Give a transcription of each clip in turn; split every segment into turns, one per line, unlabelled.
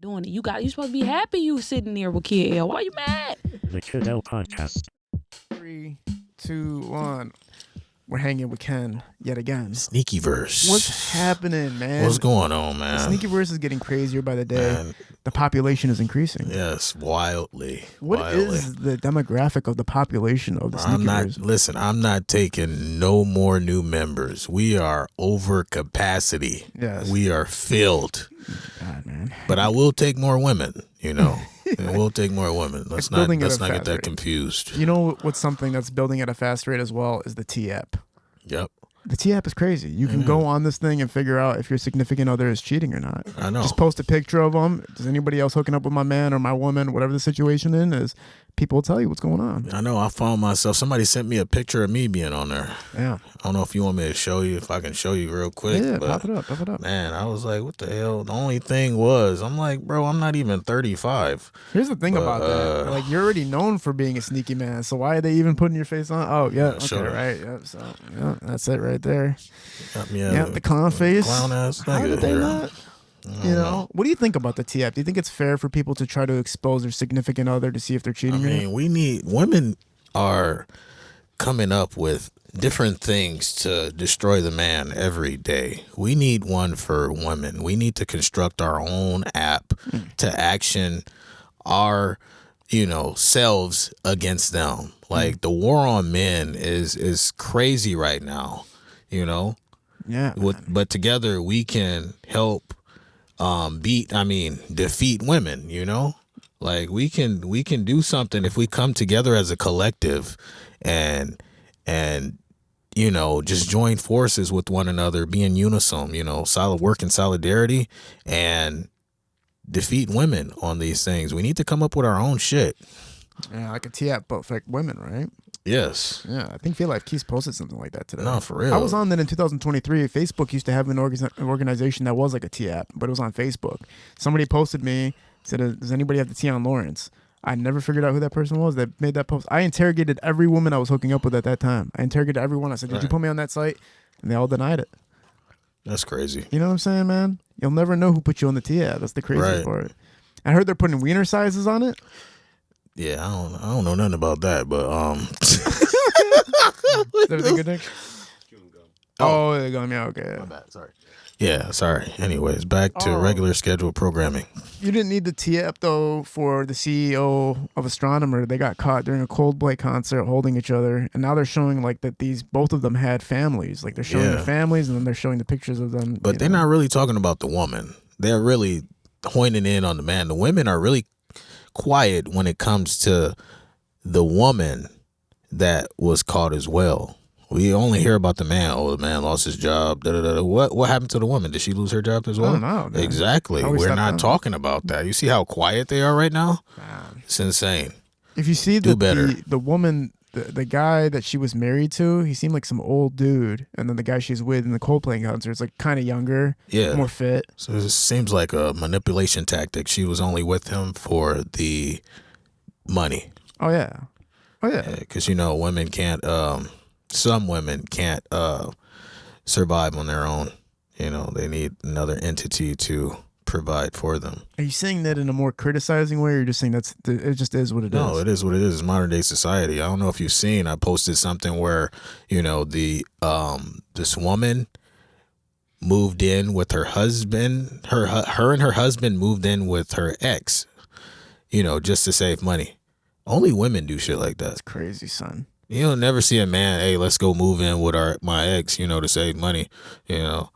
doing it. You supposed to be happy you sitting there with Kid L. Why you mad?
The Kid L Podcast.
3, 2, 1. We're hanging with Ken yet again.
Sneakyverse.
What's happening, man?
What's going on, man?
Sneakyverse is getting crazier by the day.
Man.
The population is increasing.
Yes, wildly.
What is the demographic of the population of the Sneakyverse?
I'm not taking no more new members. We are over capacity.
Yes.
We are filled.
God, man.
But I will take more women, you know. And we'll take more women. Let's not get that confused.
You know what's something that's building at a fast rate as well is the T app.
Yep.
The T app is crazy. You can go on this thing and figure out if your significant other is cheating or not.
I know.
Just post a picture of them. Does anybody else hooking up with my man or my woman, whatever the situation is? People will tell you what's going on.
I know. I found myself. Somebody sent me a picture of me being on there.
Yeah.
I don't know if you want me to show you. If I can show you real quick.
Yeah,
but,
pop it up.
Man, I was like, what the hell? The only thing was, I'm like, bro, I'm not even 35.
Here's the thing about that. Like, you're already known for being a sneaky man, so why are they even putting your face on? Oh, yeah, okay,
sure.
right. Yeah, so, yeah, that's it right there.
Yeah,
the clown face.
Clown ass
How did they
here.
not? You know, what do you think about the T app? Do you think it's fair for people to try to expose their significant other to see if they're cheating?
Women are coming up with different things to destroy the man every day. We need one for women. We need to construct our own app to action our, selves against them. Like the war on men is crazy right now,
Yeah.
But together we can help defeat women, like we can do something if we come together as a collective and just join forces with one another, be in unison, solid work and solidarity and defeat women on these things. We need to come up with our own shit.
Yeah, like a T app, but for like women, right?
Yes.
Yeah, I think Feel Life Keys posted something like that today.
No, for real.
I was on that in 2023. Facebook used to have an organization that was like a T app, but it was on Facebook. Somebody posted me, said, does anybody have the T on Lawrence? I never figured out who that person was that made that post. I interrogated every woman I was hooking up with at that time. I interrogated everyone. I said, did you put me on that site? And they all denied it.
That's crazy.
You know what I'm saying, man? You'll never know who put you on the T app. That's the crazy part. I heard they're putting wiener sizes on it.
Yeah, I don't know nothing about that, but
Is everything good, Nick? Oh, they're going, yeah, okay.
My bad, sorry. Yeah, sorry. Anyways, back to regular scheduled programming.
You didn't need the T app though for the CEO of Astronomer. They got caught during a Coldplay concert holding each other, and now they're showing like that both of them had families. Like they're showing the families, and then they're showing the pictures of them.
But they're not really talking about the woman. They're really honing in on the man. The women are really quiet when it comes to the woman that was caught as well. We only hear about the man. Oh, the man lost his job. Da, da, da. What happened to the woman? Did she lose her job as well?
I don't know.
Exactly. We're not talking about that. You see how quiet they are right now? It's insane.
If you see the woman, the guy that she was married to, he seemed like some old dude. And then the guy she's with in the Coldplay concert is like kind of younger, more fit.
So it seems like a manipulation tactic. She was only with him for the money.
Oh, yeah.
Because, women can't... some women can't survive on their own. They need another entity to provide for them.
Are you saying that in a more criticizing way, or you're just saying it just is what it is?
No, it is what it is. It's modern day society. I don't know if you've seen, I posted something where, this woman moved in with her husband. Her and her husband moved in with her ex, just to save money. Only women do shit like that.
That's crazy, son.
You'll never see a man, hey, let's go move in with my ex, to save money, Yeah.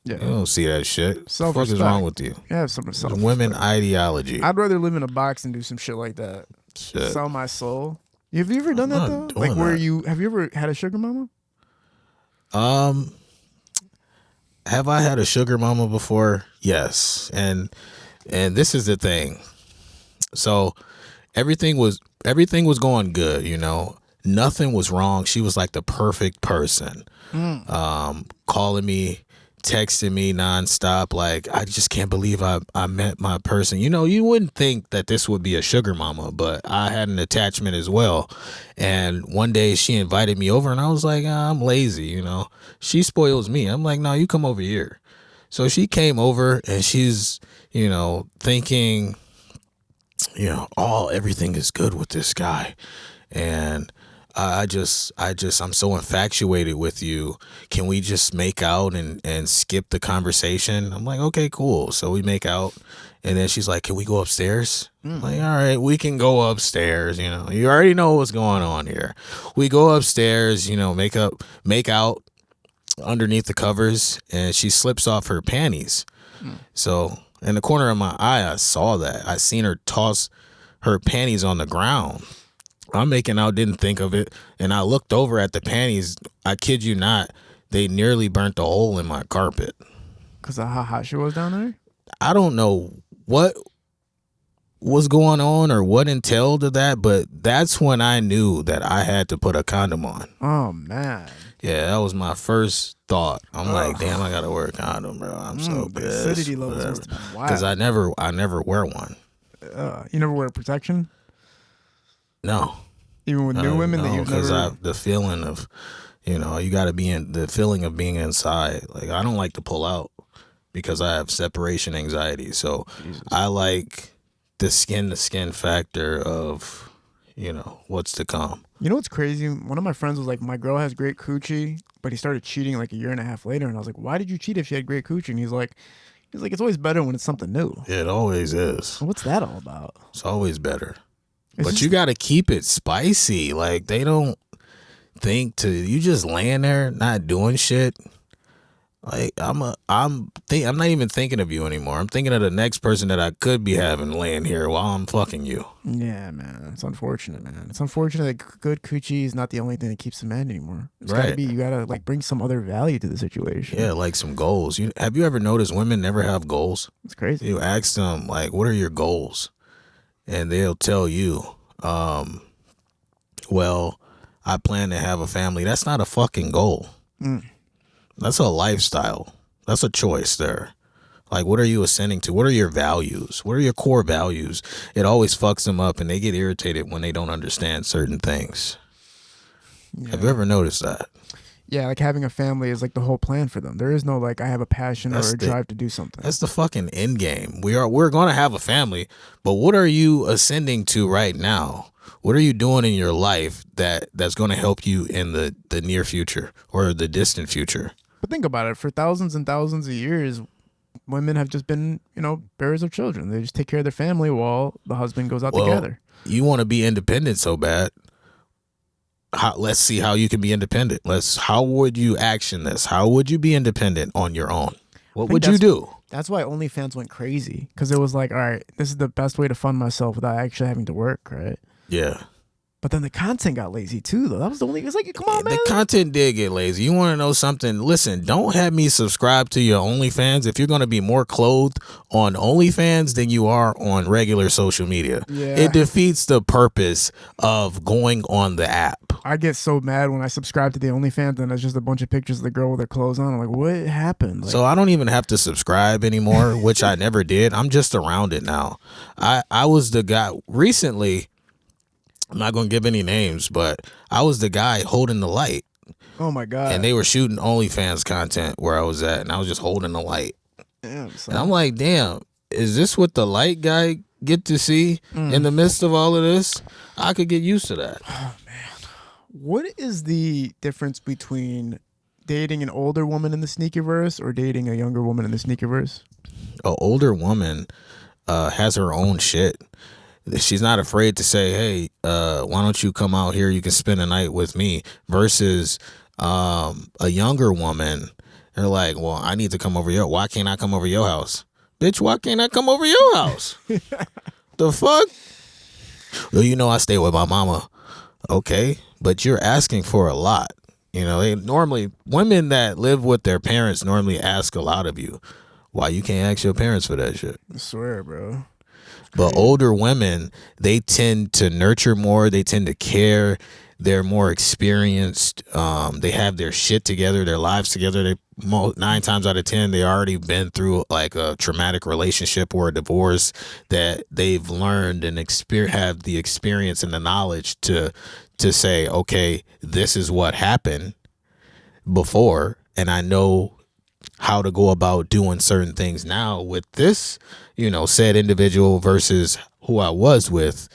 You don't see that shit. What the fuck is wrong with you?
You have some self-respect.
Women ideology.
I'd rather live in a box and do some shit like that.
Shit.
Sell my soul. Have you ever done that though? Like have you ever had a sugar mama?
Have I had a sugar mama before? Yes. And this is the thing. So everything was going good, Nothing was wrong. She was like the perfect person. Calling me, texting me nonstop. Like, I just can't believe I met my person. You wouldn't think that this would be a sugar mama, but I had an attachment as well. And one day she invited me over and I was like, I'm lazy, She spoils me. I'm like, no, you come over here. So she came over and she's, thinking, everything is good with this guy. And I'm so infatuated with you. Can we just make out and skip the conversation? I'm like, okay, cool. So we make out. And then she's like, can we go upstairs? I'm like, all right, we can go upstairs. You already know what's going on here. We go upstairs, make out underneath the covers, and she slips off her panties. So in the corner of my eye, I saw that. I seen her toss her panties on the ground. I'm making out, didn't think of it, and I looked over at the panties. I kid you not, they nearly burnt a hole in my carpet.
Because of how hot she was down there?
I don't know what was going on or what entailed of that, but that's when I knew that I had to put a condom on.
Oh, man.
Yeah, that was my first thought. I'm like, damn, I gotta wear a condom, bro. I'm so
the
pissed.
acidity levels must have been wild.
Because I never wear one.
You never wear protection?
No.
Even with new women that you've never...
Because the feeling of, you got to be in the feeling of being inside. Like, I don't like to pull out because I have separation anxiety. So Jesus. I like the skin-to-skin factor of, what's to come.
You know what's crazy? One of my friends was like, my girl has great coochie, but he started cheating like a year and a half later. And I was like, why did you cheat if she had great coochie? And he's like, it's always better when it's something new.
It always is.
What's that all about?
It's always better. But you got to keep it spicy. Like, they don't think you just laying there not doing shit. Like, I'm not even thinking of you anymore. I'm thinking of the next person that I could be having laying here while I'm fucking you.
Yeah, man. It's unfortunate, man. It's unfortunate that good coochie is not the only thing that keeps a man anymore.
Right.
You gotta like bring some other value to the situation.
Yeah, like some goals. Have you ever noticed women never have goals?
It's crazy.
You ask them, like, what are your goals? And they'll tell you, well, I plan to have a family. That's not a fucking goal. That's a lifestyle. That's a choice there. Like, what are you ascending to? What are your values? What are your core values? It always fucks them up, and they get irritated when they don't understand certain things. Yeah. Have you ever noticed that?
Yeah, like having a family is like the whole plan for them. There is no like I have a passion or a drive to do something.
That's the fucking end game. We're going to have a family, but what are you ascending to right now? What are you doing in your life that's going to help you in the near future or the distant future?
But think about it. For thousands and thousands of years, women have just been, bearers of children. They just take care of their family while the husband goes out together.
You want to be independent so bad. Let's see how you can be independent. How would you action this? How would you be independent on your own? What would you do?
That's why OnlyFans went crazy, because it was like, all right, this is the best way to fund myself without actually having to work, right?
Yeah.
But then the content got lazy too, though. That was the only. It's like, come on, man.
The content did get lazy. You want to know something? Listen, don't have me subscribe to your OnlyFans if you're going to be more clothed on OnlyFans than you are on regular social media.
Yeah.
It defeats the purpose of going on the app.
I get so mad when I subscribe to the OnlyFans and it's just a bunch of pictures of the girl with her clothes on. I'm like, what happened? Like,
so I don't even have to subscribe anymore, which I never did. I'm just around it now. I was the guy recently. I'm not going to give any names, but I was the guy holding the light.
Oh, my God.
And they were shooting OnlyFans content where I was at, and I was just holding the light.
Damn,
and I'm like, damn, is this what the light guy get to see in the midst of all of this? I could get used to that.
Oh, man. What is the difference between dating an older woman in the Sneakyverse or dating a younger woman in the Sneakyverse?
An older woman has her own shit. She's not afraid to say, hey, why don't you come out here? You can spend a night with me. Versus a younger woman. They're like, well, I need to come over your. Why can't I come over your house? Bitch, why can't I come over your house? The fuck? Well, I stay with my mama. Okay, but you're asking for a lot. They normally, women that live with their parents normally ask a lot of you. Why you can't ask your parents for that shit?
I swear, bro.
But older women, they tend to nurture more. They tend to care. They're more experienced. They have their shit together, their lives together. 9 times out of 10, they already been through like a traumatic relationship or a divorce that they've learned and have the experience and the knowledge to say, okay, this is what happened before, and I know how to go about doing certain things now with this, said individual versus who I was with,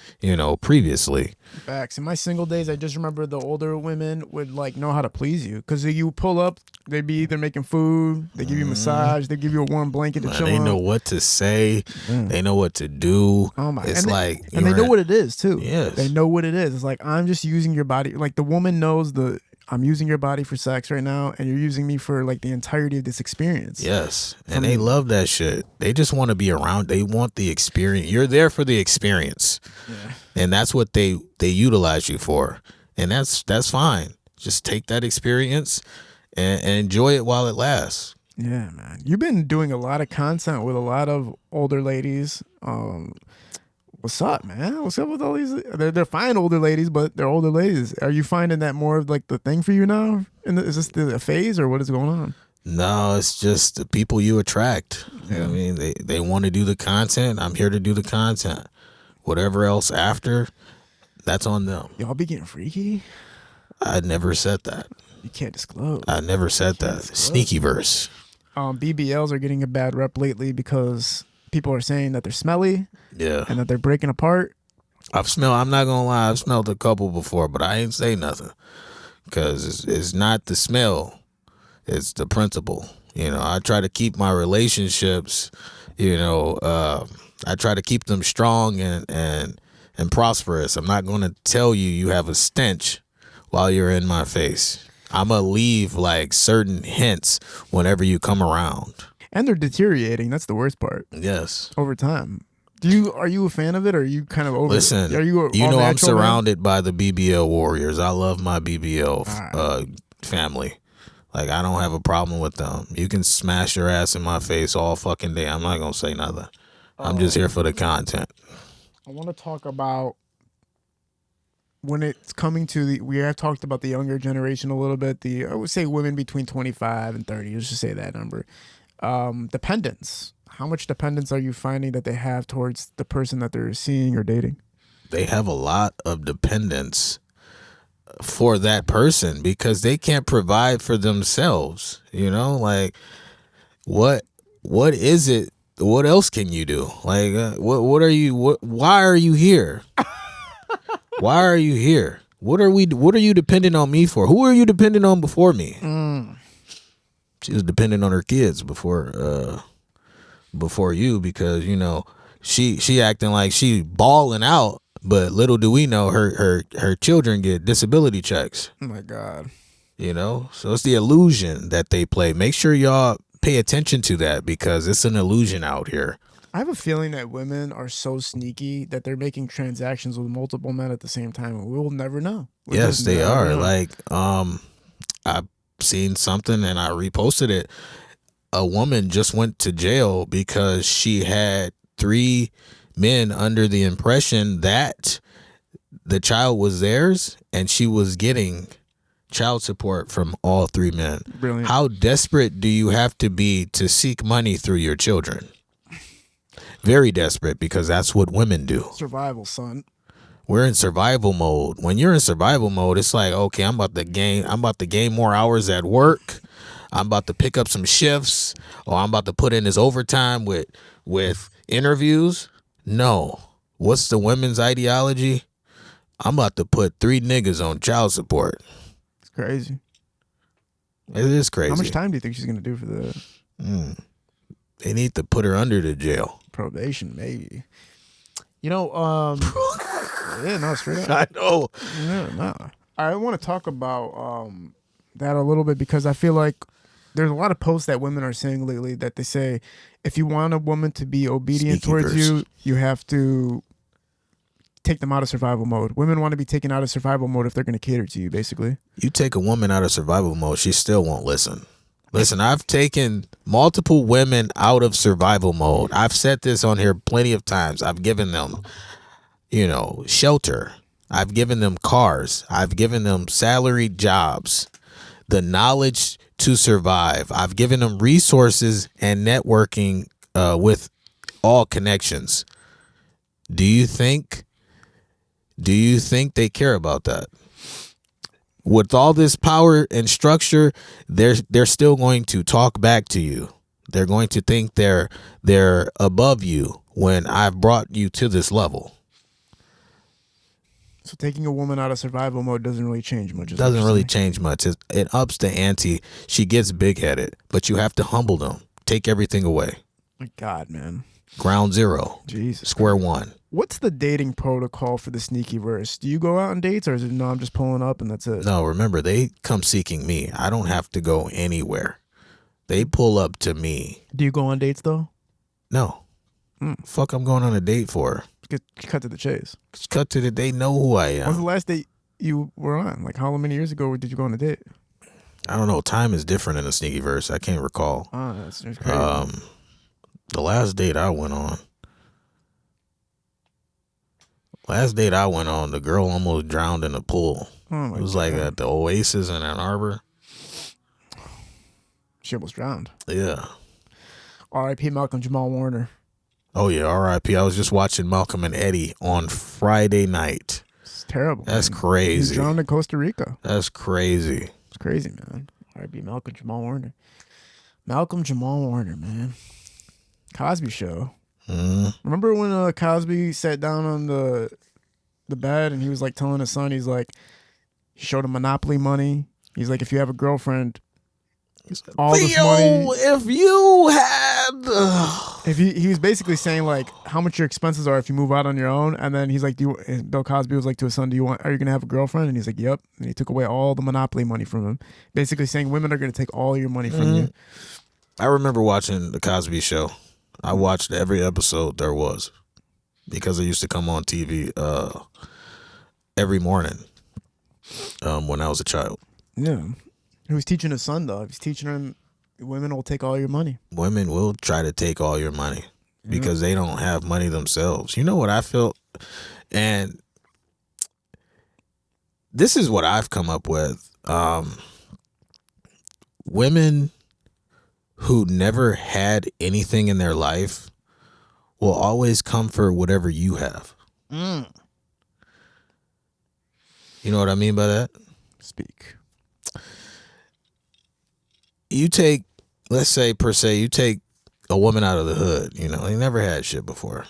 previously.
Facts. In my single days, I just remember the older women would like know how to please you, because you pull up, they'd be either making food, they give you a massage, they give you a warm blanket to chill
They
on.
know what to say, they know what to do.
Oh my!
It's
and they know what it is too.
Yes.
They know what it is. It's like, I'm just using your body. Like the woman knows I'm using your body for sex right now, and you're using me for like the entirety of this experience.
Yes. And they love that shit. They just want to be around. They want the experience. You're there for the experience. Yeah. And that's what they utilize you for. And that's fine. Just take that experience and enjoy it while it lasts.
Yeah, man. You've been doing a lot of content with a lot of older ladies. What's up, man? What's up with all these? They're fine older ladies, but they're older ladies. Are you finding that more of like the thing for you now? Is this the phase, or what is going on?
No, it's just the people you attract. Yeah. I mean, they want to do the content. I'm here to do the content. Whatever else after, that's on them.
Y'all be getting freaky?
I never said that.
You can't disclose.
I never said that. Sneakyverse.
BBLs are getting a bad rep lately because people are saying that they're smelly.
Yeah.
And that they're breaking apart.
I'm not gonna lie, I've smelled a couple before, but I ain't say nothing, because it's not the smell, it's the principle. I try to keep my relationships, I try to keep them strong and prosperous. I'm not gonna tell you have a stench while you're in my face. I'm gonna leave like certain hints whenever you come around.
And they're deteriorating. That's the worst part.
Yes.
Over time. Are you a fan of it, or are you kind of over
Listen,
it? Are you
I'm surrounded by the BBL warriors. I love my BBL family. Like, I don't have a problem with them. You can smash your ass in my face all fucking day. I'm not going to say nothing. I'm just here for the content.
I want to talk about when it's coming to we have talked about the younger generation a little bit. I would say women between 25 and 30. Let's just say that number. Dependence. How much dependence are you finding that they have towards the person that they're seeing or dating?
They have a lot of dependence for that person because they can't provide for themselves. Like, what is it? What else can you do? Like, why are you here? Why are you here? What are you dependent on me for? Who are you dependent on before me? She was dependent on her kids before you, because she acting like she balling out, but little do we know her children get disability checks.
Oh my God.
So it's the illusion that they play. Make sure y'all pay attention to that, because it's an illusion out here.
I have a feeling that women are so sneaky that they're making transactions with multiple men at the same time, and we will never know.
Yes, they are. Like, I've seen something and I reposted it. A woman just went to jail because she had 3 men under the impression that the child was theirs, and she was getting child support from all 3 men.
Brilliant.
How desperate do you have to be to seek money through your children? Very desperate, because that's what women do.
Survival, son.
We're in survival mode. When you're in survival mode, it's like, okay, I'm about to gain more hours at work. I'm about to pick up some shifts, or I'm about to put in this overtime with interviews. No. What's the women's ideology? I'm about to put 3 niggas on child support.
It's crazy.
It is crazy.
How much time do you think she's going to do for that?
They need to put her under the jail.
Probation, maybe. Yeah, no, straight up.
I know.
Yeah, no. I want to talk about that a little bit, because I feel like there's a lot of posts that women are saying lately that they say, if you want a woman to be obedient towards you, you have to take them out of survival mode. Women want to be taken out of survival mode if they're going to cater to you, basically.
You take a woman out of survival mode, she still won't listen. Listen, I've taken multiple women out of survival mode. I've said this on here plenty of times. I've given them, shelter. I've given them cars. I've given them salaried jobs, the knowledge to survive. I've given them resources and networking with all connections. Do you think they care about that? with all this power and structure, they're still going to talk back to you. They're going to think they're above you when I've brought you to this level.
So taking a woman out of survival mode doesn't really change much.
Doesn't really change much. It ups the ante. She gets big-headed, but you have to humble them. Take everything away.
My God, man.
Ground zero.
Jesus.
Square one.
What's the dating protocol for the Sneakyverse? Do you go out on dates, or is it, no, I'm just pulling up and that's it?
No, remember, they come seeking me. I don't have to go anywhere. They pull up to me.
Do you go on dates, though?
No. Fuck I'm going on a date for?
Cut to the chase.
Just cut to the they know who I am.
When's the last date you were on? Like, how many years ago did you go on a date?
I don't know. Time is different in the Sneakyverse. I can't recall.
Oh, that's crazy.
The last date I went on, the girl almost drowned in a pool.
Oh my
It was
God.
like at the Oasis in Ann Arbor.
She almost drowned.
Yeah.
R.I.P. Malcolm Jamal Warner.
Oh, yeah. R.I.P. I was just watching Malcolm and Eddie on Friday night.
It's terrible.
That's
man.
crazy.
He drowned in Costa Rica.
That's crazy.
It's crazy, man. R.I.P. Malcolm Jamal Warner. Malcolm Jamal Warner, man. Cosby Show. Remember when Cosby sat down on the bed and he was like telling his son, he's like, he showed him Monopoly money. He's like, if you have a girlfriend, all this money.
If you had,
if he was basically saying like how much your expenses are if you move out on your own, and then he's like, Bill Cosby was like to his son, are you gonna have a girlfriend? And he's like, yep. And he took away all the Monopoly money from him, basically saying women are gonna take all your money from you.
I remember watching the Cosby Show. I watched every episode there was because it used to come on TV every morning when I was a child.
Yeah. He was teaching his son, though. He's teaching him women will take all your money.
Women will try to take all your money because they don't have money themselves. You know what I felt? And this is what I've come up with. Women who never had anything in their life will always come for whatever you have. You know what I mean by that?
Speak.
You take, let's say per se, you take a woman out of the hood, you know, they never had shit before.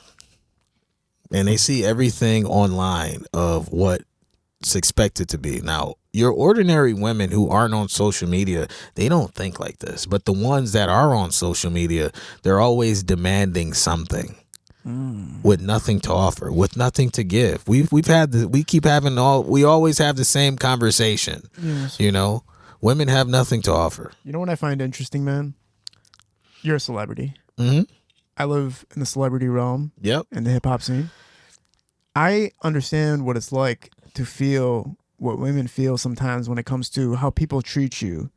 And they see everything online of what's expected to be. Now, your ordinary women who aren't on social media, they don't think like this. But the ones that are on social media, they're always demanding something with nothing to offer, with nothing to give. We always have the same conversation.
Yes.
You know, women have nothing to offer.
You know what I find interesting, man? You're a celebrity. I live in the celebrity realm.
Yep.
In the hip hop scene. I understand what it's like to feel what women feel sometimes when it comes to how people treat you.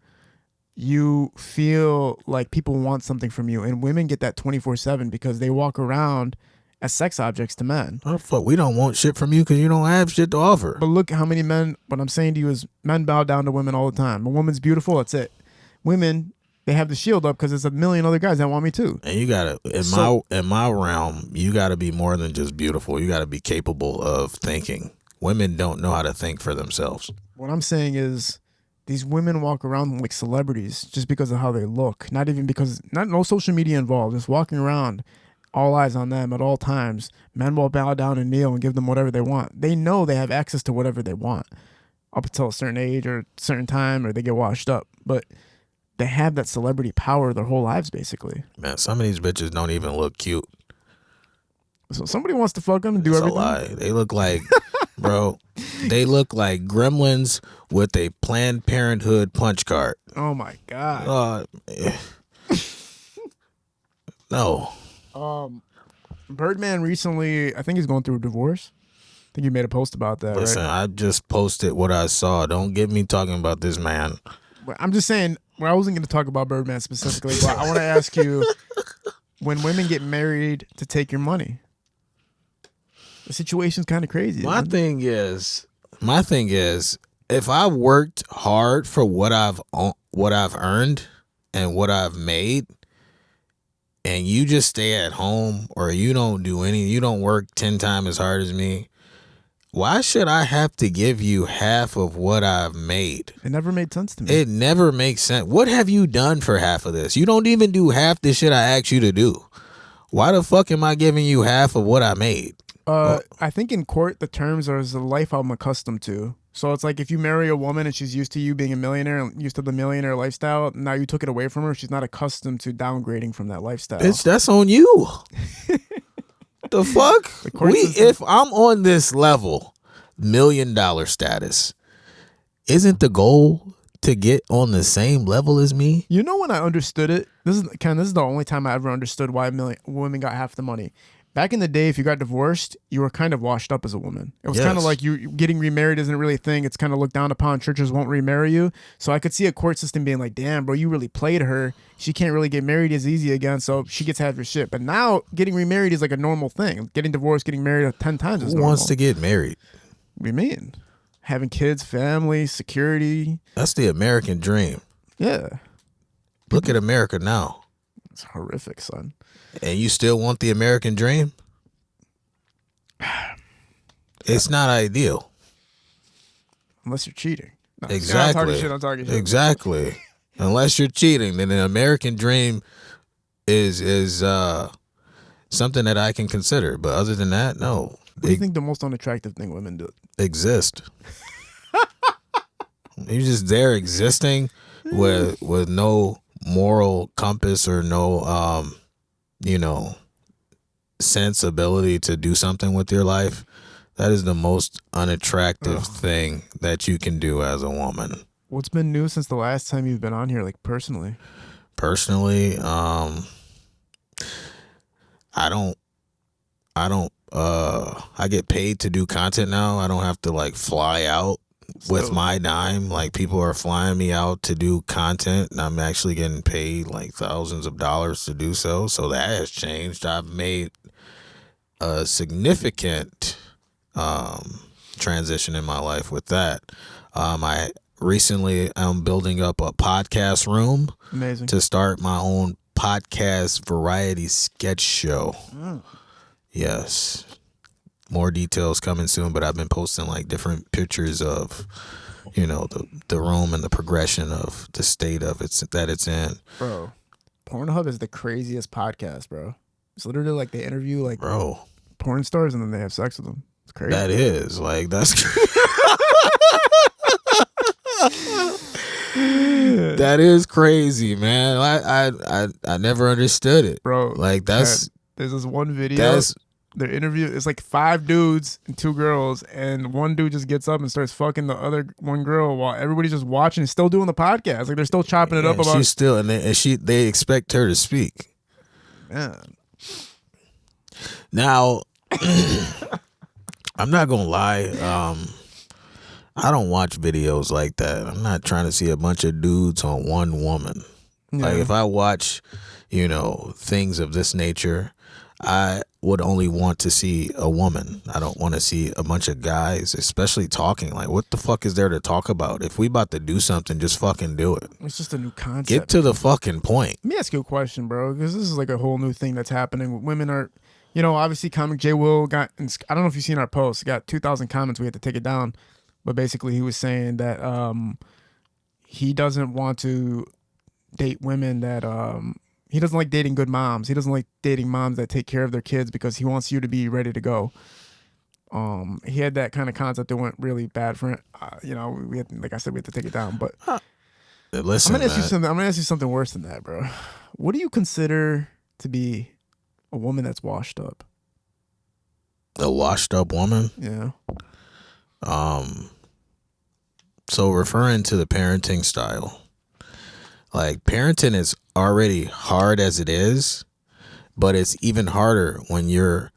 You feel like people want something from you, and women get that 24/7 because they walk around as sex objects to men.
Oh, fuck, we don't want shit from you because you don't have shit to offer.
But look how many men, what I'm saying to you is men bow down to women all the time. A woman's beautiful, that's it. Women, they have the shield up because there's a million other guys that want me too.
And you gotta, in my realm, you gotta be more than just beautiful. You gotta be capable of thinking. Women don't know how to think for themselves.
What I'm saying is these women walk around like celebrities just because of how they look. Not even because, no social media involved. Just walking around, all eyes on them at all times. Men will bow down and kneel and give them whatever they want. They know they have access to whatever they want up until a certain age or a certain time, or they get washed up. But they have that celebrity power their whole lives, basically.
Man, some of these bitches don't even look cute.
So somebody wants to fuck them and do
It's
everything.
a lie. They look like, bro, they look like gremlins with a Planned Parenthood punch card.
Oh my God.
No.
Birdman recently, I think he's going through a divorce. I think you made a post about that,
Listen,
right?
I just posted what I saw. Don't get me talking about this man.
But I'm just saying, well, I wasn't going to talk about Birdman specifically, but I want to ask you, when women get married to take your money, the situation's kind of crazy.
My
isn't it?
thing is, if I worked hard for what I've earned and what I've made, and you just stay at home or you don't work 10 times as hard as me, why should I have to give you half of what I've made?
It never made sense to me.
It never makes sense. What have you done for half of this? You don't even do half the shit I asked you to do. Why the fuck am I giving you half of what I made?
I think in court the terms are the life I'm accustomed to. So it's like if you marry a woman and she's used to you being a millionaire and used to the millionaire lifestyle, now you took it away from her. She's not accustomed to downgrading from that lifestyle.
Bitch, that's on you. The fuck? If I'm on this level, $1 million status, isn't the goal to get on the same level as me?
You know when I understood it? This is the only time I ever understood why women got half the money. Back in the day, if you got divorced, you were kind of washed up as a woman. It was kind of like you getting remarried isn't really a thing. It's kind of looked down upon. Churches won't remarry you. So I could see a court system being like, damn, bro, you really played her. She can't really get married as easy again, so she gets half your shit. But now getting remarried is like a normal thing. Getting divorced, getting married 10 times is normal.
Who wants to get married?
What do you mean? Having kids, family, security.
That's the American dream.
Yeah.
Look at America now.
It's horrific, son.
And you still want the American dream? It's not ideal.
Unless you're cheating. No,
Exactly.
I'm talking shit.
Exactly. Unless you're cheating, then the American dream is something that I can consider. But other than that, no.
What do you think the most unattractive thing women do?
Exist. You're just there existing with no moral compass or no sensibility to do something with your life. That is the most unattractive thing that you can do as a woman.
What's been new since the last time you've been on here, like personally?
Personally, I get paid to do content now. I don't have to like fly out with my dime. Like people are flying me out to do content and I'm actually getting paid like thousands of dollars to do so. So that has changed. I've made a significant transition in my life with that. I recently am building up a podcast room.
Amazing.
To start my own podcast variety sketch show. Yes. More details coming soon, but I've been posting like different pictures of, the room and the progression of the state of that it's in.
Bro, Pornhub is the craziest podcast, bro. It's literally like they interview like porn stars and then they have sex with them. It's crazy.
That is like that's that is crazy, man. I never understood it,
bro.
Like there's
this one video. Their interview, it's like 5 dudes and 2 girls, and one dude just gets up and starts fucking the other one girl while everybody's just watching and still doing the podcast. Like they're still chopping it up about.
She's still and they expect her to speak.
Man.
Now, I'm not gonna lie. I don't watch videos like that. I'm not trying to see a bunch of dudes on one woman. Yeah. Like if I watch, things of this nature, I would only want to see a woman. I don't want to see a bunch of guys, especially talking. Like, what the fuck is there to talk about? If we about to do something, just fucking do it.
It's just a new concept.
Get to the fucking point.
Let me ask you a question, bro, because this is like a whole new thing that's happening. Women are, obviously Comic J. Will got, I don't know if you've seen our post, got 2,000 comments. We had to take it down. But basically he was saying that he doesn't want to date women that, he doesn't like dating good moms. He doesn't like dating moms that take care of their kids because he wants you to be ready to go. He had that kind of concept that went really bad for him. We had, like I said, we had to take it down. But
listen,
I'm gonna ask you something worse than that, bro. What do you consider to be a woman that's washed up?
A washed up woman?
Yeah.
So referring to the parenting style. Like parenting is already hard as it is, but it's even harder when you're,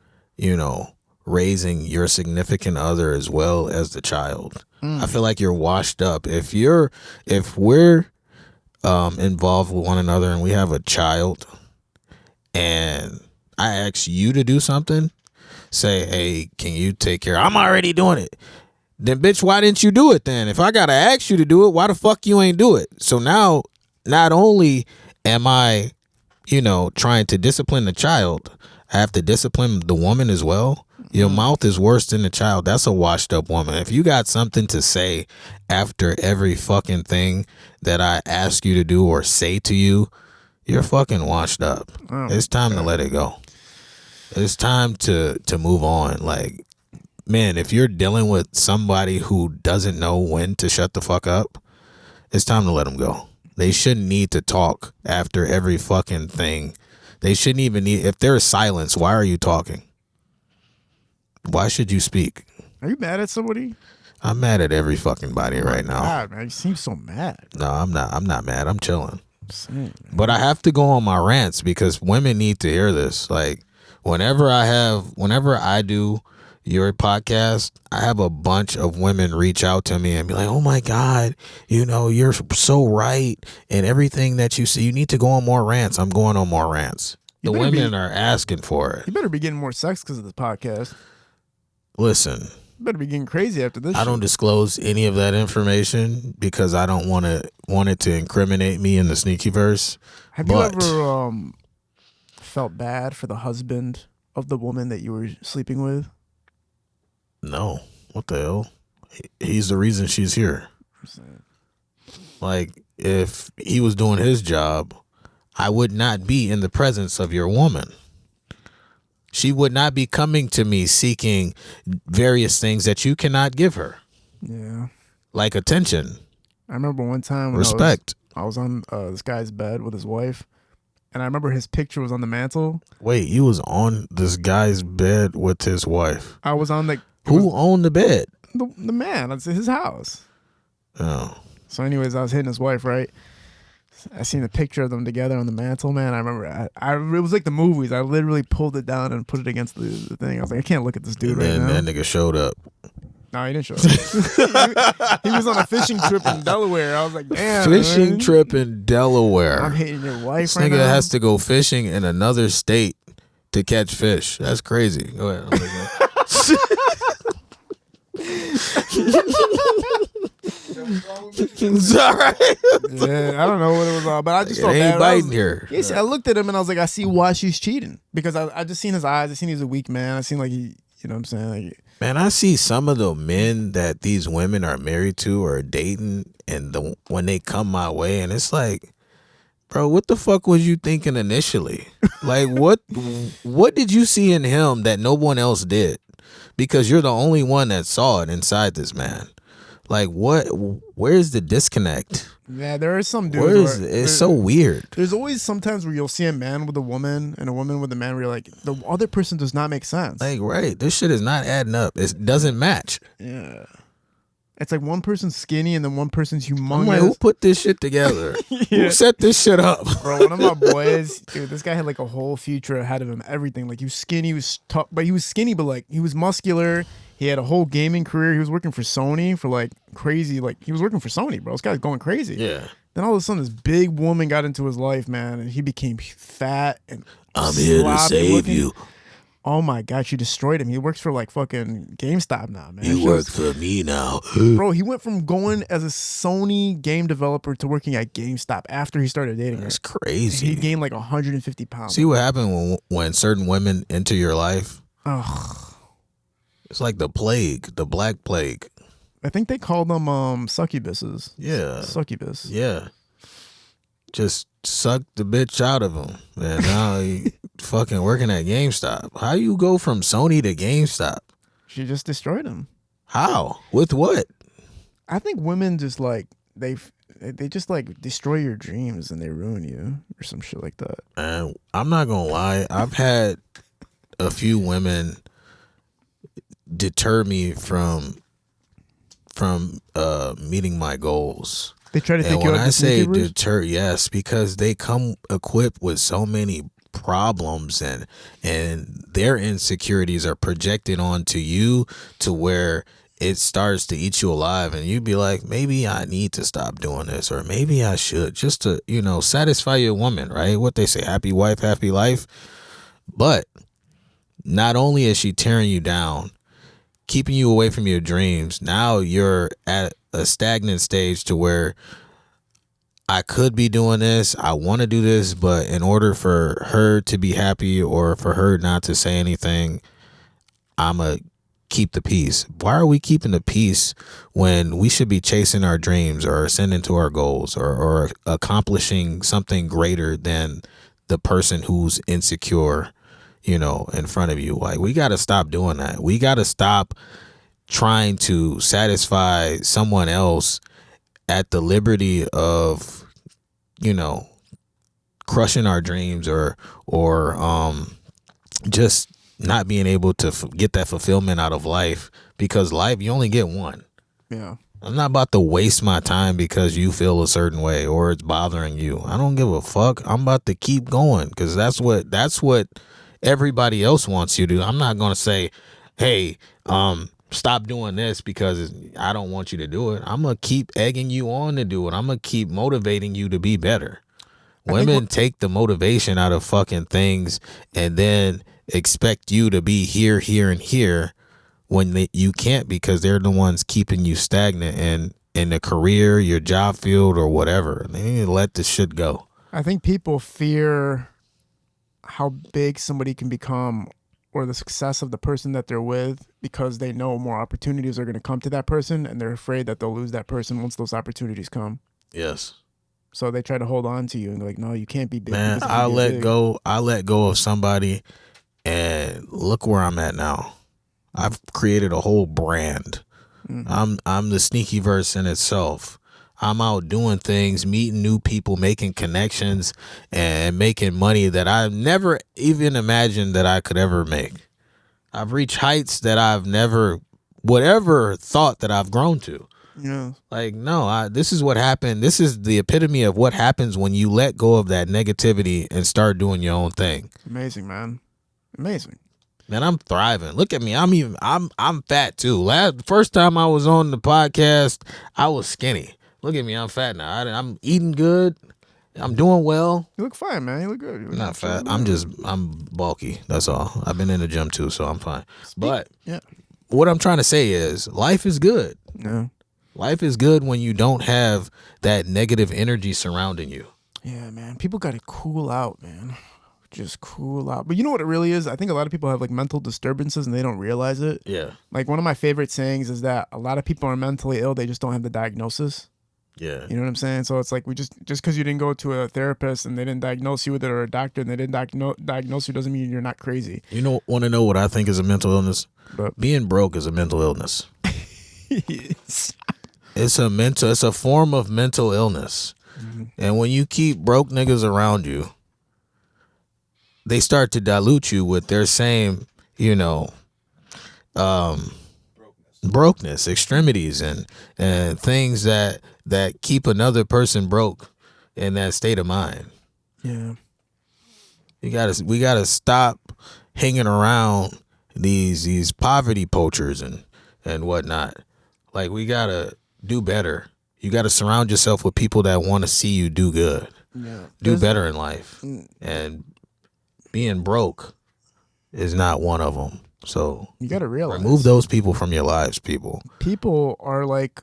raising your significant other as well as the child. I feel like you're washed up. If we're involved with one another and we have a child and I ask you to do something, say, hey, can you take care? I'm already doing it. Then bitch, why didn't you do it then? If I gotta ask you to do it, why the fuck you ain't do it? So now not only am I, trying to discipline the child, I have to discipline the woman as well. Your mouth is worse than a child. That's a washed up woman. If you got something to say after every fucking thing that I ask you to do or say to you, you're fucking washed up. It's time to let it go. It's time to move on. Like, man, if you're dealing with somebody who doesn't know when to shut the fuck up, it's time to let them go. They shouldn't need to talk after every fucking thing. They shouldn't even need, if there's silence, why are you talking? Why should you speak?
Are you mad at somebody?
I'm mad at every fucking body right now.
God, man, you seem so mad.
No, I'm not mad. I'm chilling.
Same,
but I have to go on my rants because women need to hear this. Like, whenever I do your podcast, I have a bunch of women reach out to me and be like, oh my God, you're so right. And everything that you see, you need to go on more rants. I'm going on more rants. The women are asking for it.
You better be getting more sex because of this podcast.
Listen.
You better be getting crazy after this.
I don't disclose any of that information because I don't want it to incriminate me in the Sneakyverse.
Have you ever felt bad for the husband of the woman that you were sleeping with?
No. What the hell? He's the reason she's here. Like, if he was doing his job, I would not be in the presence of your woman. She would not be coming to me seeking various things that you cannot give her.
Yeah.
Like attention.
I remember one time when
respect.
I was on this guy's bed with his wife, and I remember his picture was on the mantle.
Wait, you was on this guy's bed with his wife?
I was on the...
Who owned the bed?
The man. It's his house.
Oh.
So anyways, I was hitting his wife, right? I seen a picture of them together on the mantle, man. I remember it was like the movies. I literally pulled it down and put it against the thing. I was like, I can't look at this dude right now.
And that nigga showed up.
No, he didn't show up. he was on a fishing trip in Delaware. I was like, damn.
Fishing trip in Delaware.
I'm hating your wife
this
right
nigga
now.
has to go fishing in another state to catch fish. That's crazy. Go ahead. It's all right.
Yeah, I don't know what it was all, but I just felt
ain't
bad.
biting here.
Yes, I looked at him and I was like, I see why she's cheating because I just seen his eyes. I seen he's a weak man. I seen like he, you know what I'm saying? Like,
man, I see some of the men that these women are married to or dating, and when they come my way, and it's like, bro, what the fuck was you thinking initially? Like, what did you see in him that no one else did? Because you're the only one that saw it inside this man. Like, where's the disconnect?
Yeah, there are some dudes.
It's so weird.
There's always sometimes where you'll see a man with a woman and a woman with a man where you're like, the other person does not make sense.
Like, right. This shit is not adding up. It doesn't match.
Yeah. It's like one person's skinny and then one person's humongous.
I'm like, who put this shit together? Who set this shit up?
Bro, one of my boys, dude, this guy had like a whole future ahead of him. Everything. Like, he was skinny, he was tough, but he was skinny, but like, he was muscular. He had a whole gaming career. He was working for Sony for like crazy. Like, he was working for Sony, bro. This guy's going crazy.
Yeah.
Then all of a sudden, this big woman got into his life, man, and he became fat and
I'm here to save
looking.
you.
Oh my God, she destroyed him. He works for like fucking GameStop now, man.
You work for me now.
Bro, he went from going as a Sony game developer to working at GameStop after he started dating her.
That's crazy.
He gained like 150 pounds.
See what happened when certain women enter your life?
Ugh.
It's like the plague, the black plague.
I think they call them succubuses.
Yeah.
Succubus.
Yeah. Just suck the bitch out of him. And now he fucking working at GameStop. How you go from Sony to GameStop?
She just destroyed him.
How? With what?
I think women just like they just like destroy your dreams and they ruin you or some shit like that.
And I'm not gonna lie, I've had a few women deter me from meeting my goals.
They try to take you out.
And when I say deter, yes, because they come equipped with so many problems and their insecurities are projected onto you to where it starts to eat you alive, and you'd be like, maybe I need to stop doing this, or maybe I should, just to, satisfy your woman, right? What they say, happy wife, happy life. But not only is she tearing you down, keeping you away from your dreams, now you're at a stagnant stage to where I could be doing this, I want to do this, but in order for her to be happy or for her not to say anything, I'ma keep the peace. Why are we keeping the peace when we should be chasing our dreams or ascending to our goals or accomplishing something greater than the person who's insecure, in front of you? Like, we got to stop doing that. We got to stop trying to satisfy someone else at the liberty of, crushing our dreams or just not being able to get that fulfillment out of life, because life, you only get one.
Yeah.
I'm not about to waste my time because you feel a certain way or it's bothering you. I don't give a fuck. I'm about to keep going because that's what everybody else wants you to do. I'm not going to say, hey, stop doing this because I don't want you to do it. I'm going to keep egging you on to do it. I'm going to keep motivating you to be better. Women take the motivation out of fucking things and then expect you to be here, here, and here when you can't, because they're the ones keeping you stagnant in the career, your job field, or whatever. They need to let this shit go.
I think people fear how big somebody can become or the success of the person that they're with because they know more opportunities are going to come to that person, and they're afraid that they'll lose that person once those opportunities come.
Yes.
So they try to hold on to you and they're like, no, you can't be big.
Man, I let go of somebody, and look where I'm at now. I've created a whole brand. Mm-hmm. I'm the Sneakyverse in itself. I'm out doing things, meeting new people, making connections, and making money that I've never even imagined that I could ever make. I've reached heights that I've never, whatever thought that I've grown to.
Yeah.
Like, no, this is what happened. This is the epitome of what happens when you let go of that negativity and start doing your own thing.
Amazing, man. Amazing.
Man, I'm thriving. Look at me. I'm fat too. First time I was on the podcast, I was skinny. Look at me. I'm fat now. I'm eating good. I'm doing well.
You look fine, man. You look good. You look
not fat. I'm bulky. That's all. I've been in the gym too, so I'm fine. But
yeah,
what I'm trying to say is life is good.
Yeah.
Life is good when you don't have that negative energy surrounding you.
Yeah, man. People got to cool out, man. Just cool out. But you know what it really is? I think a lot of people have like mental disturbances and they don't realize it.
Yeah.
Like one of my favorite sayings is that a lot of people are mentally ill. They just don't have the diagnosis.
Yeah.
You know what I'm saying? So it's like just because you didn't go to a therapist and they didn't diagnose you with it, or a doctor and they didn't diagnose you, doesn't mean you're not crazy.
You want to know what I think is a mental illness?
But
being broke is a mental illness.
Yes.
It's a form of mental illness. Mm-hmm. And when you keep broke niggas around you, they start to dilute you with their same, brokenness, extremities, and things that keep another person broke in that state of mind.
Yeah.
We gotta stop hanging around these poverty poachers and whatnot. Like, we gotta do better. You gotta surround yourself with people that want to see you do good.
Yeah.
Do better in life. And being broke is not one of them. So
you got to realize,
remove those people from your lives, people.
People are like,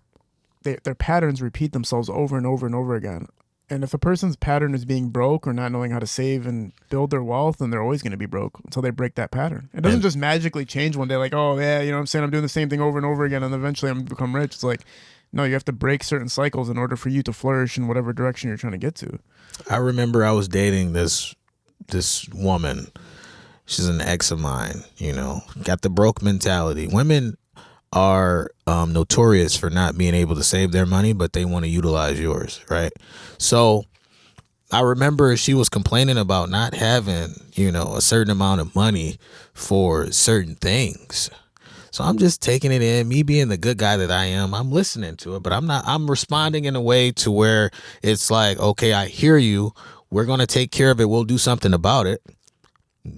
their patterns repeat themselves over and over and over again. And if a person's pattern is being broke or not knowing how to save and build their wealth, then they're always going to be broke until they break that pattern. It doesn't just magically change one day like, oh, yeah, you know what I'm saying? I'm doing the same thing over and over again and eventually I'm going to become rich. It's like, no, you have to break certain cycles in order for you to flourish in whatever direction you're trying to get to.
I remember I was dating this woman. She's an ex of mine, got the broke mentality. Women are notorious for not being able to save their money, but they want to utilize yours, right? So I remember she was complaining about not having, a certain amount of money for certain things. So I'm just taking it in, me being the good guy that I am. I'm listening to it, but I'm responding in a way to where it's like, okay, I hear you. We're going to take care of it. We'll do something about it.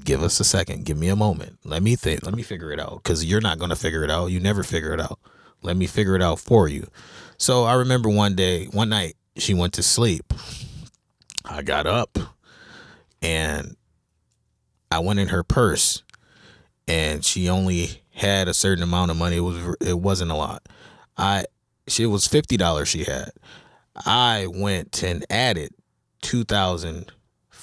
Give us a second. Give me a moment. Let me think. Let me figure it out, because you're not going to figure it out. You never figure it out. Let me figure it out for you. So I remember one night, she went to sleep. I got up and I went in her purse, and she only had a certain amount of money. It wasn't a lot. It was $50 she had. I went and added $2,500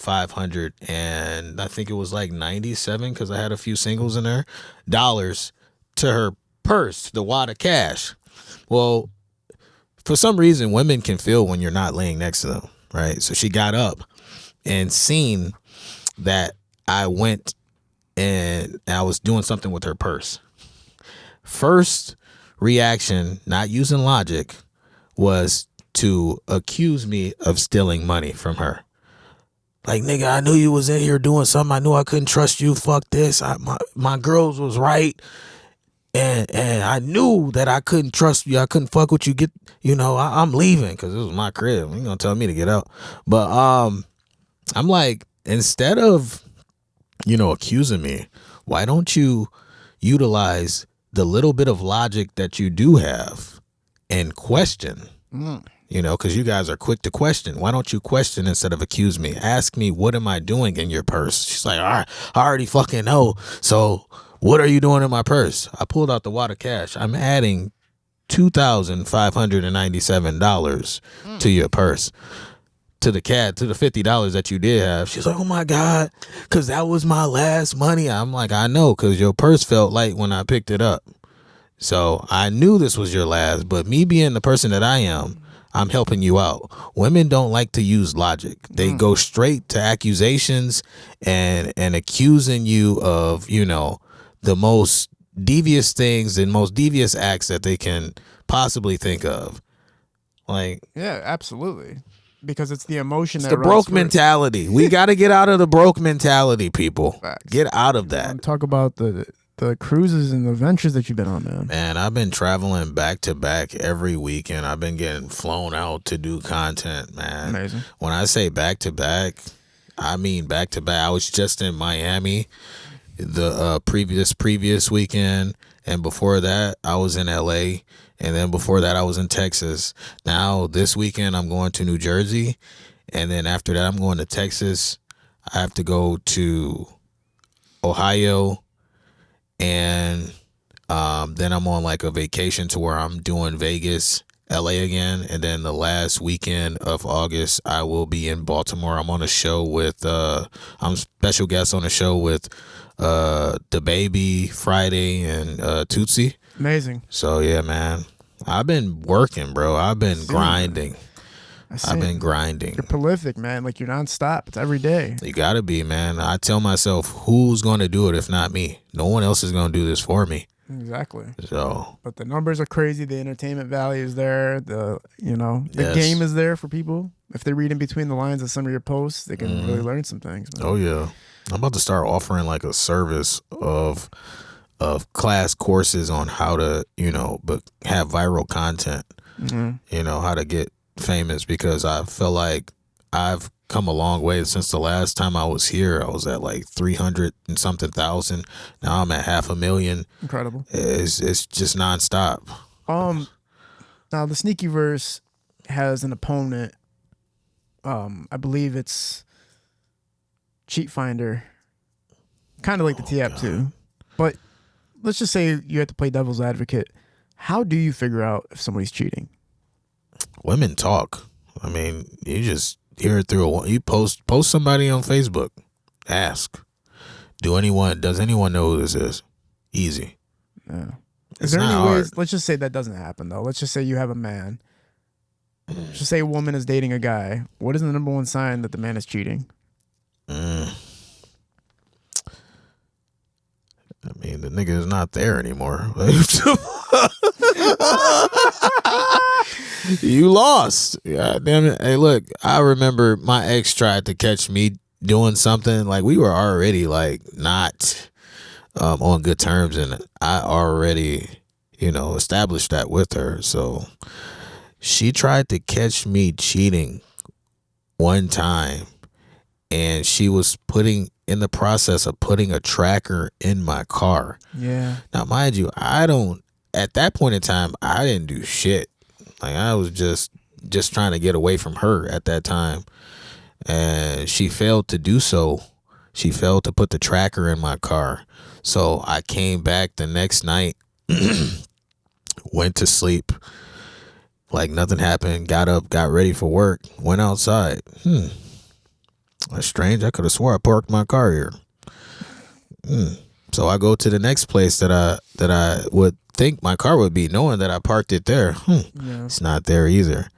$500 and I think it was like 97 because I had a few singles in there dollars to her purse, the wad of cash. Well, for some reason, women can feel when you're not laying next to them, right? So she got up and seen that I went and I was doing something with her purse. First reaction, not using logic, was to accuse me of stealing money from her. Like, nigga, I knew you was in here doing something. I knew I couldn't trust you. Fuck this. My girls was right. And I knew that I couldn't trust you. I couldn't fuck with you. I'm leaving because this was my crib. You gonna tell me to get out. But I'm like, instead of, accusing me, why don't you utilize the little bit of logic that you do have and question? Because you guys are quick to question. Why don't you question instead of accuse me? Ask me, what am I doing in your purse? She's like, all right, I already fucking know. So what are you doing in my purse? I pulled out the wad of cash. I'm adding $2,597 to your purse. To the $50 that you did have. She's like, oh my God, because that was my last money. I'm like, I know, because your purse felt light when I picked it up. So I knew this was your last, but me being the person that I am, I'm helping you out. Women don't like to use logic. They go straight to accusations and accusing you of, the most devious things and most devious acts that they can possibly think of. Like,
yeah, absolutely. Because it's the emotion
it's the broke mentality. We got to get out of the broke mentality, people.
Facts.
Get out of that.
Talk about the cruises and the adventures that you've been on, man.
Man, I've been traveling back to back every weekend. I've been getting flown out to do content, man.
Amazing.
When I say back to back, I mean back to back. I was just in Miami the previous weekend, and before that I was in LA, and then before that I was in Texas. Now this weekend I'm going to New Jersey, and then after that I'm going to Texas. I have to go to Ohio, and then I'm on like a vacation to where I'm doing Vegas, LA again, and then the last weekend of August I will be in Baltimore. I'm on a show with I'm special guest on a show with the Baby, Friday, and Tootsie.
Amazing.
So yeah, man, I've been working, bro. I've been grinding. I've been grinding.
You're prolific, man. Like, you're nonstop. It's every day.
You gotta be, man. I tell myself, who's gonna do it if not me? No one else is gonna do this for me.
Exactly.
So,
but the numbers are crazy. The entertainment value is there. The
Yes.
game is there for people. If they read in between the lines of some of your posts, they can really learn some things, man.
Oh yeah, I'm about to start offering like a service of class courses on how to but have viral content. How to get famous, because I feel like I've come a long way since the last time I was here. I was at like 300 and something thousand. Now I'm at 500,000.
Incredible.
It's just nonstop.
Now the Sneakyverse has an opponent. I believe it's Cheat Finder, kind of like the T-App too. But let's just say you have to play devil's advocate. How do you figure out if somebody's cheating?
Women talk. I mean, you just hear it through you post somebody on Facebook. Ask, does anyone know who this is? Easy.
Yeah. Is there any ways? Let's just say that doesn't happen though. Let's just say you have a man. Let's just say a woman is dating a guy. What is the number one sign that the man is cheating?
I mean, the nigga is not there anymore. You lost. God damn it. Hey, look, I remember my ex tried to catch me doing something. Like, we were already like not on good terms, and I already, established that with her. So she tried to catch me cheating one time, and she was in the process of putting a tracker in my car.
Yeah.
Now, mind you, at that point in time, I didn't do shit. Like, I was just trying to get away from her at that time. And she failed to do so. She failed to put the tracker in my car. So I came back the next night, went to sleep like nothing happened, got up, got ready for work, went outside. That's strange. I could have swore I parked my car here. So I go to the next place that I would think my car would be, knowing that I parked it there.
Yeah.
It's not there either.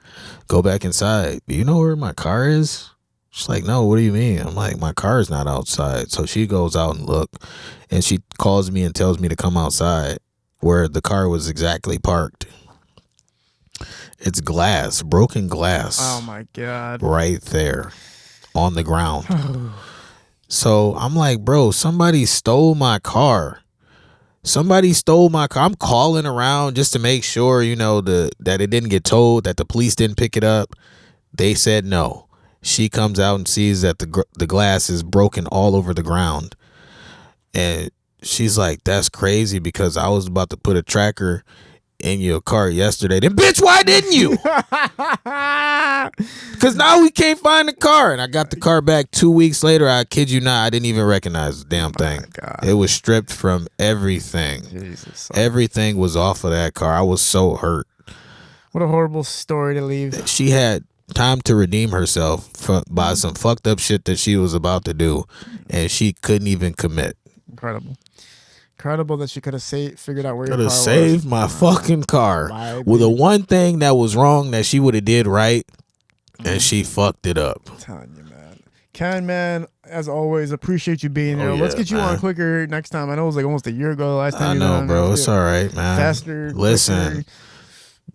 Go back inside. Do you know where my car is? She's like, no, what do you mean? I'm like, my car is not outside. So she goes out and look, and she calls me and tells me to come outside where the car was exactly parked. It's glass, broken glass.
Oh my God.
Right there on the ground. So I'm like, bro, somebody stole my car. Somebody stole my car. I'm calling around just to make sure, that it didn't get towed, that the police didn't pick it up. They said no. She comes out and sees that the glass is broken all over the ground. And she's like, that's crazy because I was about to put a tracker in your car yesterday. Then, bitch, why didn't you? Because now we can't find the car. And I got the car back 2 weeks later. I kid you not, I didn't even recognize the damn thing.
God.
It was stripped from everything.
Jesus.
Everything was off of that car. I was so hurt.
What a horrible story to leave.
She had time to redeem herself by some fucked up shit that she was about to do, and she couldn't even commit.
Incredible that she could have figured out where your
Could
car
have saved my fucking car. Well, the one thing that was wrong that she would have did right, and she fucked it up.
I'm telling you, man. Ken, man, as always, appreciate you being here.
Oh,
Let's
yeah,
get you
man.
on quicker next time. I know it was like almost a year ago the last time
I
you
know,
were
bro.
on.
It's all right, man.
Faster.
Listen,
quicker.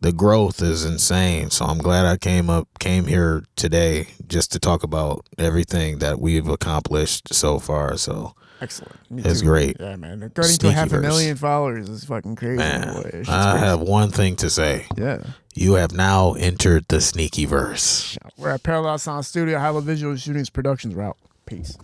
the growth is insane. So I'm glad I came here today just to talk about everything that we've accomplished so far. So
Excellent. Me
it's
too.
great.
Yeah, man. Getting to 500,000
Sneakyverse.
followers is fucking crazy.
Man,
boy. Shit's
I
crazy.
have one thing to say.
Yeah.
You have now entered the Sneakyverse.
We're at Parallel Sound Studio, High Level Visual Shootings Productions. We're out. Peace.